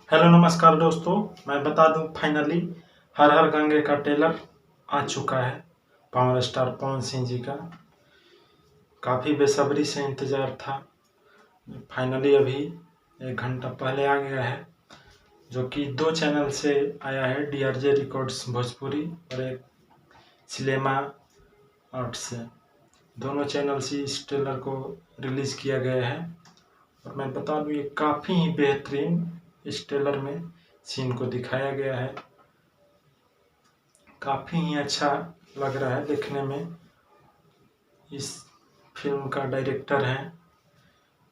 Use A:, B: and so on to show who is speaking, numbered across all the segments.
A: Hello नमस्कार दोस्तों, मैं बता दूं फाइनली हर हर गंगे का ट्रेलर आ चुका है। पावर स्टार पवन सिंह जी का काफ़ी बेसब्री से इंतज़ार था। फाइनली अभी 1 घंटा पहले आ गया है, जो कि 2 चैनल से आया है, DRJ रिकॉर्ड्स भोजपुरी और एक सिनेमा आर्ट से। दोनों चैनल से इस ट्रेलर को रिलीज़ किया गया है और मैं बता दूं ये काफ़ी ही बेहतरीन इस ट्रेलर में सीन को दिखाया गया है। काफ़ी ही अच्छा लग रहा है देखने में। इस फिल्म का डायरेक्टर हैं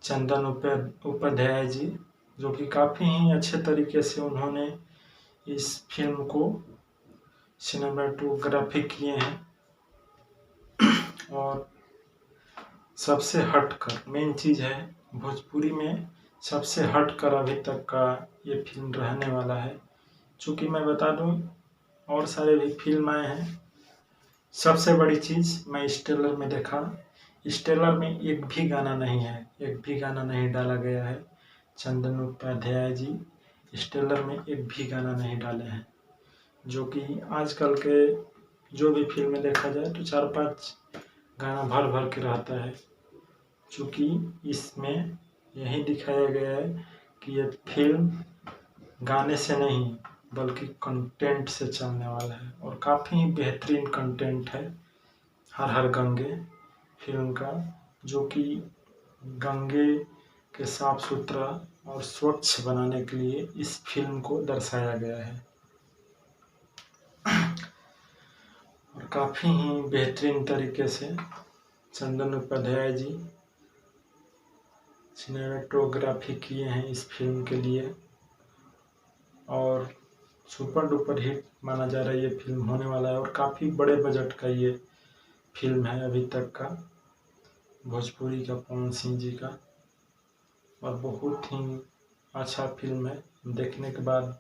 A: चंदन उपाध्याय जी, जो कि काफ़ी ही अच्छे तरीके से उन्होंने इस फिल्म को सिनेमेटोग्राफी किए हैं। और सबसे हटकर मेन चीज़ है, भोजपुरी में सबसे हटकर अभी तक का ये फिल्म रहने वाला है। चूँकि मैं बता दूं और सारे भी फिल्म आए हैं, सबसे बड़ी चीज़ मैं इस ट्रेलर में देखा, इस ट्रेलर में एक भी गाना नहीं है, एक भी गाना नहीं डाला गया है। चंदन उपाध्याय जी इस ट्रेलर में एक भी गाना नहीं डाले हैं, जो कि आजकल के जो भी फिल्में देखा जाए तो 4-5 गाना भर भर के रहता है। चूँकि इसमें यही दिखाया गया है कि ये फिल्म गाने से नहीं बल्कि कंटेंट से चलने वाला है और काफ़ी बेहतरीन कंटेंट है हर हर गंगे फिल्म का, जो कि गंगे के साफ सुथरा और स्वच्छ बनाने के लिए इस फिल्म को दर्शाया गया है। और काफ़ी ही बेहतरीन तरीके से चंदन उपाध्याय जी सिनेमेटोग्राफी किए हैं इस फिल्म के लिए और सुपर डुपर हिट माना जा रहा है ये फिल्म होने वाला है। और काफ़ी बड़े बजट का ये फिल्म है अभी तक का भोजपुरी का पवन सिंह जी का, और बहुत ही अच्छा फिल्म है। देखने के बाद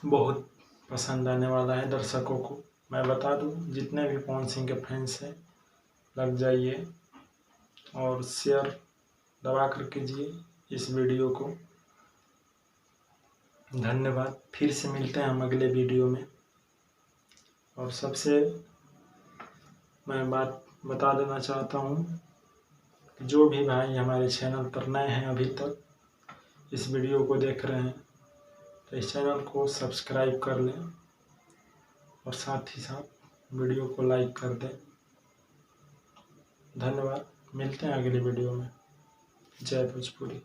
A: बहुत पसंद आने वाला है दर्शकों को। मैं बता दूं जितने भी पवन सिंह के फैंस हैं, लग जाइए और शेयर दबा कर कीजिए इस वीडियो को। धन्यवाद। फिर से मिलते हैं हम अगले वीडियो में। और सबसे मैं बात बता देना चाहता हूँ कि जो भी भाई हमारे चैनल पर नए हैं, अभी तक इस वीडियो को देख रहे हैं, तो इस चैनल को सब्सक्राइब कर लें और साथ ही साथ वीडियो को लाइक कर दें। धन्यवाद। मिलते हैं अगली वीडियो में। जय भोजपुरी।